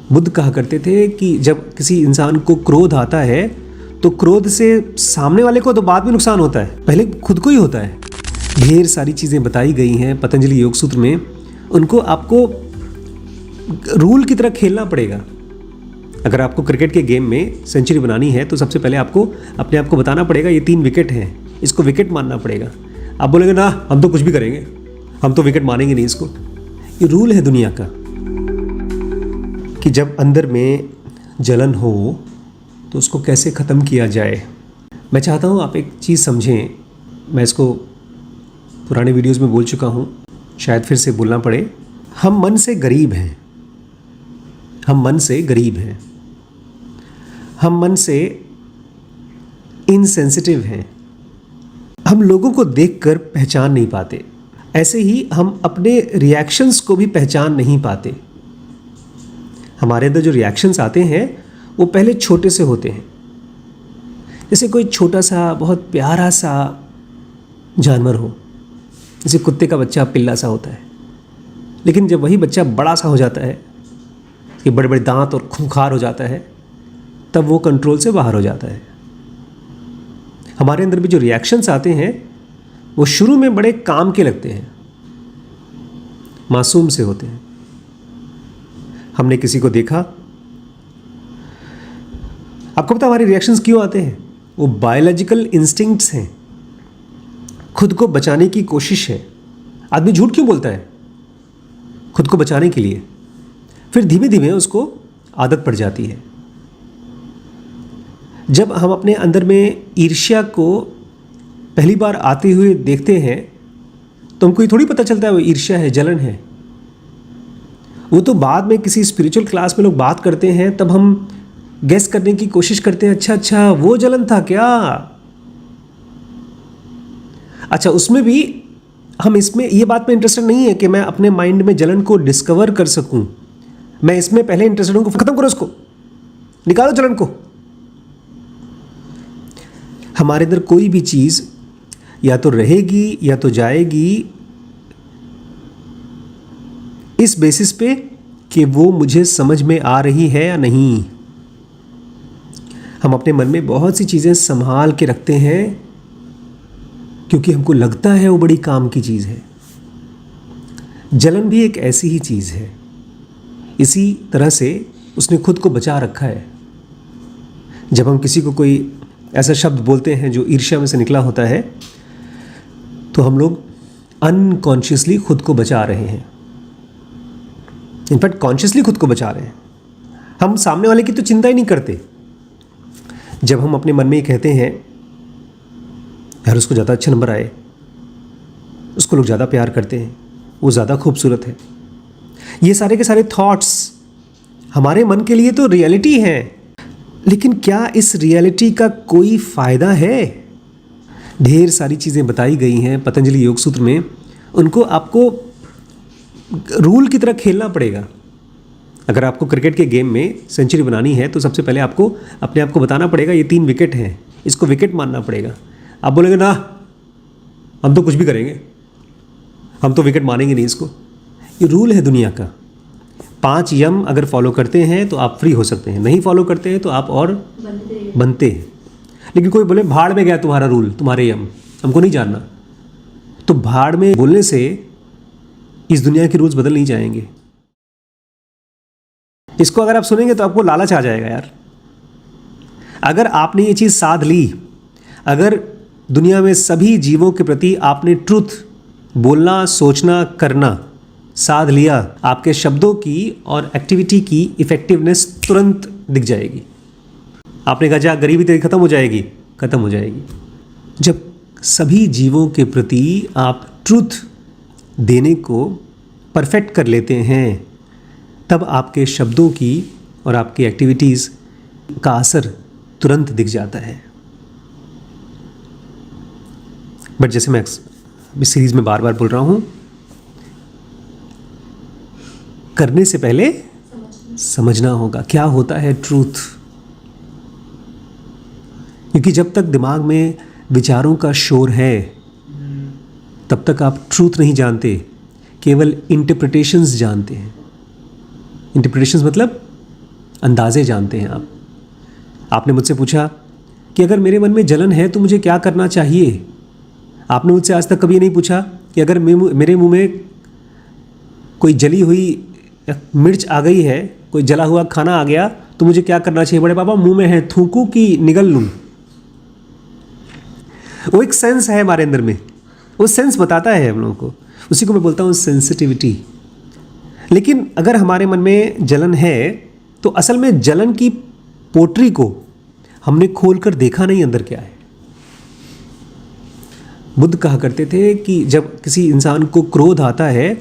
बुद्ध कहा करते थे कि जब किसी इंसान को क्रोध आता है तो क्रोध से सामने वाले को तो बाद में नुकसान होता है, पहले खुद को ही होता है। ढेर सारी चीज़ें बताई गई हैं पतंजलि योग सूत्र में, उनको आपको रूल की तरह खेलना पड़ेगा। अगर आपको क्रिकेट के गेम में सेंचुरी बनानी है तो सबसे पहले आपको अपने आप को बताना पड़ेगा ये 3 विकेट हैं, इसको विकेट मानना पड़ेगा। आप बोलेंगे ना हम तो कुछ भी करेंगे, हम तो विकेट मानेंगे नहीं इसको। ये रूल है दुनिया का कि जब अंदर में जलन हो तो उसको कैसे ख़त्म किया जाए। मैं चाहता हूँ आप एक चीज़ समझें, मैं इसको पुराने वीडियोस में बोल चुका हूँ, शायद फिर से बोलना पड़े। हम मन से गरीब हैं, हम मन से गरीब हैं, हम मन से इनसेंसिटिव हैं, हम लोगों को देखकर पहचान नहीं पाते। ऐसे ही हम अपने रिएक्शंस को भी पहचान नहीं पाते। हमारे अंदर जो रिएक्शंस आते हैं वो पहले छोटे से होते हैं, जैसे कोई छोटा सा बहुत प्यारा सा जानवर हो, जैसे कुत्ते का बच्चा पिल्ला सा होता है। लेकिन जब वही बच्चा बड़ा सा हो जाता है, कि बड़े बड़े दांत और खूंखार हो जाता है, तब वो कंट्रोल से बाहर हो जाता है। हमारे अंदर भी जो रिएक्शंस आते हैं वो शुरू में बड़े काम के लगते हैं, मासूम से होते हैं। हमने किसी को देखा, आपको पता हमारे रिएक्शंस क्यों आते हैं? वो बायोलॉजिकल इंस्टिंक्ट्स हैं, खुद को बचाने की कोशिश है। आदमी झूठ क्यों बोलता है? खुद को बचाने के लिए। फिर धीमे धीमे उसको आदत पड़ जाती है। जब हम अपने अंदर में ईर्ष्या को पहली बार आते हुए देखते हैं तो हमको ये थोड़ी पता चलता है वो ईर्ष्या है, जलन है। वो तो बाद में किसी स्पिरिचुअल क्लास में लोग बात करते हैं, तब हम गेस करने की कोशिश करते हैं, अच्छा वो जलन था क्या? अच्छा, उसमें भी हम इसमें ये बात में इंटरेस्टेड नहीं है कि मैं अपने माइंड में जलन को डिस्कवर कर सकूं। मैं इसमें पहले इंटरेस्टेड हूं, खत्म करो इसको, निकालो जलन को। हमारे अंदर कोई भी चीज़ या तो रहेगी या तो जाएगी इस बेसिस पे कि वो मुझे समझ में आ रही है या नहीं। हम अपने मन में बहुत सी चीज़ें संभाल के रखते हैं क्योंकि हमको लगता है वो बड़ी काम की चीज़ है। जलन भी एक ऐसी ही चीज़ है। इसी तरह से उसने खुद को बचा रखा है। जब हम किसी को कोई ऐसा शब्द बोलते हैं जो ईर्ष्या में से निकला होता है, तो हम लोग अनकॉन्शियसली खुद को बचा रहे हैं। इनफैक्ट कॉन्शियसली खुद को बचा रहे हैं। हम सामने वाले की तो चिंता ही नहीं करते। जब हम अपने मन में ये कहते हैं यार उसको ज़्यादा अच्छा नंबर आए, उसको लोग ज़्यादा प्यार करते हैं, वो ज़्यादा खूबसूरत है, ये सारे के सारे थॉट्स हमारे मन के लिए तो रियलिटी है। लेकिन क्या इस रियलिटी का कोई फ़ायदा है? ढेर सारी चीज़ें बताई गई हैं पतंजलि योग सूत्र में, उनको आपको रूल की तरह खेलना पड़ेगा। अगर आपको क्रिकेट के गेम में सेंचुरी बनानी है तो सबसे पहले आपको अपने आप को बताना पड़ेगा ये 3 विकेट हैं, इसको विकेट मानना पड़ेगा। आप बोलेंगे ना हम तो कुछ भी करेंगे, हम तो विकेट मानेंगे नहीं इसको। ये रूल है दुनिया का। 5 यम अगर फॉलो करते हैं तो आप फ्री हो सकते हैं, नहीं फॉलो करते हैं तो आप और बनते हैं। लेकिन कोई बोले भाड़ में गया तुम्हारा रूल, तुम्हारे यम, हमको नहीं जानना, तो भाड़ में बोलने से इस दुनिया के रूल्स बदल नहीं जाएंगे। इसको अगर आप सुनेंगे तो आपको लालच आ जाएगा यार। अगर आपने ये चीज़ साध ली, अगर दुनिया में सभी जीवों के प्रति आपने ट्रुथ बोलना, सोचना, करना साध लिया, आपके शब्दों की और एक्टिविटी की इफेक्टिवनेस तुरंत दिख जाएगी। आपने कहा जा गरीबी तेरी खत्म हो जाएगी, खत्म हो जाएगी। जब सभी जीवों के प्रति आप ट्रुथ देने को परफेक्ट कर लेते हैं, तब आपके शब्दों की और आपकी एक्टिविटीज़ का असर तुरंत दिख जाता है। बट जैसे मैं इस सीरीज़ में बार बार बोल रहा हूँ, करने से पहले समझना होगा क्या होता है ट्रूथ। क्योंकि जब तक दिमाग में विचारों का शोर है तब तक आप ट्रूथ नहीं जानते, केवल इंटरप्रिटेशंस जानते हैं। इंटरप्रिटेशंस मतलब अंदाज़े जानते हैं आप। आपने मुझसे पूछा कि अगर मेरे मन में जलन है तो मुझे क्या करना चाहिए। आपने मुझसे आज तक कभी नहीं पूछा कि अगर मेरे मुंह में कोई जली हुई मिर्च आ गई है, कोई जला हुआ खाना आ गया तो मुझे क्या करना चाहिए। बड़े पापा मुंह में है, थूकूं कि निगल लूँ। वो एक सेंस है हमारे अंदर में, वो सेंस बताता है हम लोगों को, उसी को मैं बोलता हूँ सेंसिटिविटी। लेकिन अगर हमारे मन में जलन है तो असल में जलन की पोटरी को हमने खोल कर देखा नहीं अंदर क्या है। बुद्ध कहा करते थे कि जब किसी इंसान को क्रोध आता है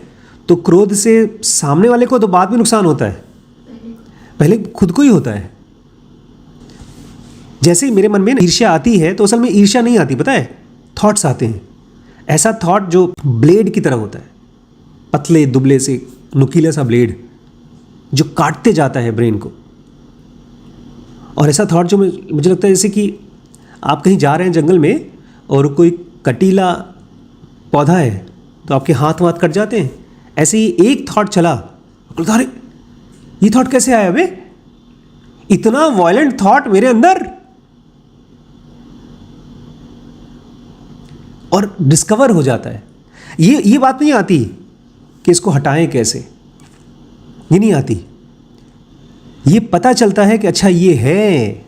तो क्रोध से सामने वाले को तो बाद में नुकसान होता है, पहले खुद को ही होता है। जैसे ही मेरे मन में ईर्ष्या आती है तो असल में ईर्ष्या नहीं आती, पता है, थॉट्स आते हैं। ऐसा थॉट जो ब्लेड की तरह होता है, पतले दुबले से नुकीला सा ब्लेड जो काटते जाता है ब्रेन को। और ऐसा थॉट जो मुझे लगता है जैसे कि आप कहीं जा रहे हैं जंगल में और कोई कटीला पौधा है तो आपके हाथ वाथ कट जाते हैं। ऐसे ही एक थॉट चला, अरे ये थॉट कैसे आया बे, इतना वायलेंट थॉट मेरे अंदर, और डिस्कवर हो जाता है। ये बात नहीं आती कि इसको हटाएं कैसे, ये नहीं आती। ये पता चलता है कि अच्छा ये है।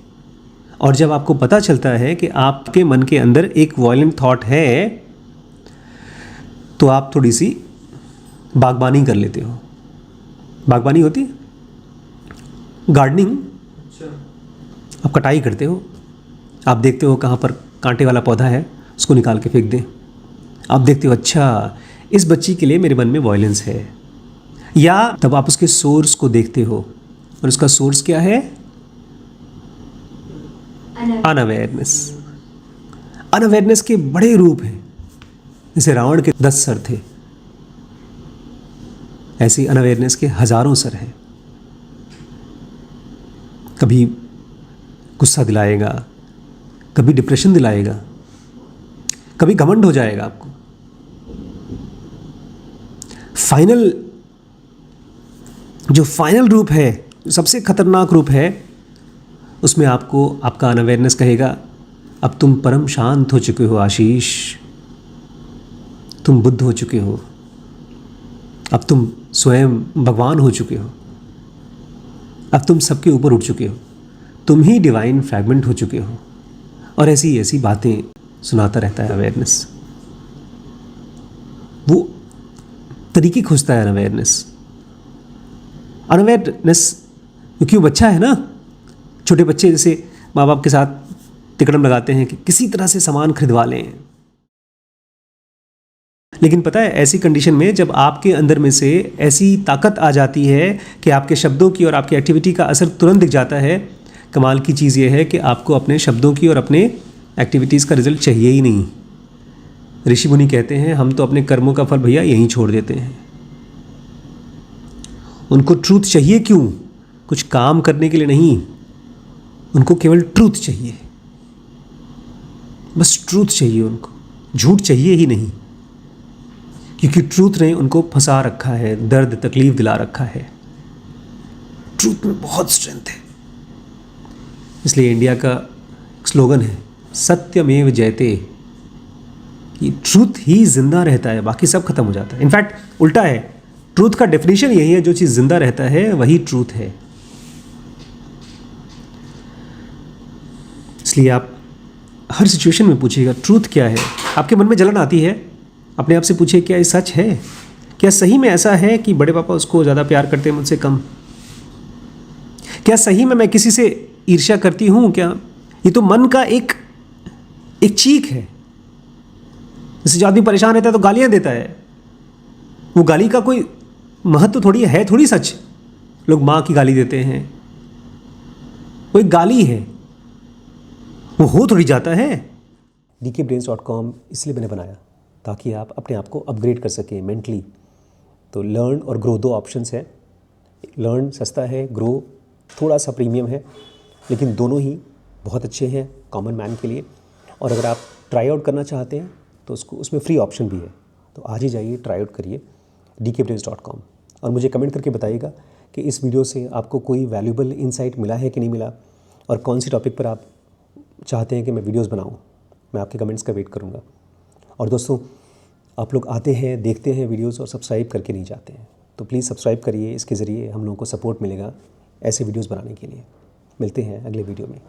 और जब आपको पता चलता है कि आपके मन के अंदर एक वायलेंट थॉट है तो आप थोड़ी सी बागबानी कर लेते हो। बागबानी होती है गार्डनिंग, आप कटाई करते हो, आप देखते हो कहाँ पर कांटे वाला पौधा है उसको निकाल के फेंक दें। आप देखते हो अच्छा इस बच्ची के लिए मेरे मन में वायलेंस है। या तब आप उसके सोर्स को देखते हो, और उसका सोर्स क्या है, अनअवेयरनेस। अनअवेयरनेस के बड़े रूप हैं। जैसे रावण के 10 सर थे, ऐसे अनअवेयरनेस के हजारों सर हैं। कभी गुस्सा दिलाएगा, कभी डिप्रेशन दिलाएगा, कभी घमंड हो जाएगा आपको। जो फाइनल रूप है, सबसे खतरनाक रूप है, उसमें आपको आपका अनअवेयरनेस कहेगा अब तुम परम शांत हो चुके हो आशीष, तुम बुद्ध हो चुके हो, अब तुम स्वयं भगवान हो चुके हो, अब तुम सबके ऊपर उठ चुके हो, तुम ही डिवाइन फ्रैगमेंट हो चुके हो। और ऐसी ऐसी बातें सुनाता रहता है अवेयरनेस। वो तरीके खोजता है अनअवेयरनेस। क्योंकि वो बच्चा है ना, छोटे बच्चे जैसे माँ बाप के साथ तिकड़म लगाते हैं कि किसी तरह से सामान खरीदवा लें। लेकिन पता है ऐसी कंडीशन में जब आपके अंदर में से ऐसी ताकत आ जाती है कि आपके शब्दों की और आपकी एक्टिविटी का असर तुरंत दिख जाता है, कमाल की चीज़ ये है कि आपको अपने शब्दों की और अपने एक्टिविटीज़ का रिजल्ट चाहिए ही नहीं। ऋषि मुनि कहते हैं हम तो अपने कर्मों का फल भैया यहीं छोड़ देते हैं। उनको ट्रूथ चाहिए क्यों? कुछ काम करने के लिए नहीं, उनको केवल ट्रूथ चाहिए, बस ट्रूथ चाहिए उनको, झूठ चाहिए ही नहीं। क्योंकि ट्रूथ ने उनको फंसा रखा है, दर्द तकलीफ दिला रखा है। ट्रूथ में बहुत स्ट्रेंथ है। इसलिए इंडिया का स्लोगन है सत्यमेव जयते, कि ट्रूथ ही जिंदा रहता है, बाकी सब खत्म हो जाता है। इनफैक्ट उल्टा है, ट्रूथ का डेफिनेशन यही है, जो चीज़ जिंदा रहता है वही ट्रूथ है। इसलिए आप हर सिचुएशन में पूछिएगा ट्रूथ क्या है। आपके मन में जलन आती है, अपने आप से पूछिए क्या ये सच है? क्या सही में ऐसा है कि बड़े पापा उसको ज़्यादा प्यार करते हैं मुझसे कम? क्या सही में मैं किसी से ईर्ष्या करती हूँ क्या? ये तो मन का एक चीख है। जैसे जो आदमी परेशान रहता है तो गालियाँ देता है, वो गाली का कोई महत्व थोड़ी है, थोड़ी सच। लोग माँ की गाली देते हैं, वो एक गाली है, वो हो थोड़ी जाता है। dkbrains.com इसलिए मैंने बनाया ताकि आप अपने आप को अपग्रेड कर सकें मेंटली। तो लर्न और ग्रो दो ऑप्शंस हैं। लर्न सस्ता है, ग्रो थोड़ा सा प्रीमियम है, लेकिन दोनों ही बहुत अच्छे हैं कॉमन मैन के लिए। और अगर आप ट्राई आउट करना चाहते हैं तो उसमें फ्री ऑप्शन भी है। तो आज ही जाइए, ट्राई आउट करिए dkbrains.com और मुझे कमेंट करके बताइएगा कि इस वीडियो से आपको कोई वैल्यूबल इंसाइट मिला है कि नहीं मिला, और कौन सी टॉपिक पर आप चाहते हैं कि मैं वीडियोस बनाऊं। मैं आपके कमेंट्स का वेट करूंगा। और दोस्तों, आप लोग आते हैं, देखते हैं वीडियोस और सब्सक्राइब करके नहीं जाते हैं, तो प्लीज़ सब्सक्राइब करिए। इसके ज़रिए हम लोगों को सपोर्ट मिलेगा ऐसे वीडियोस बनाने के लिए। मिलते हैं अगले वीडियो में।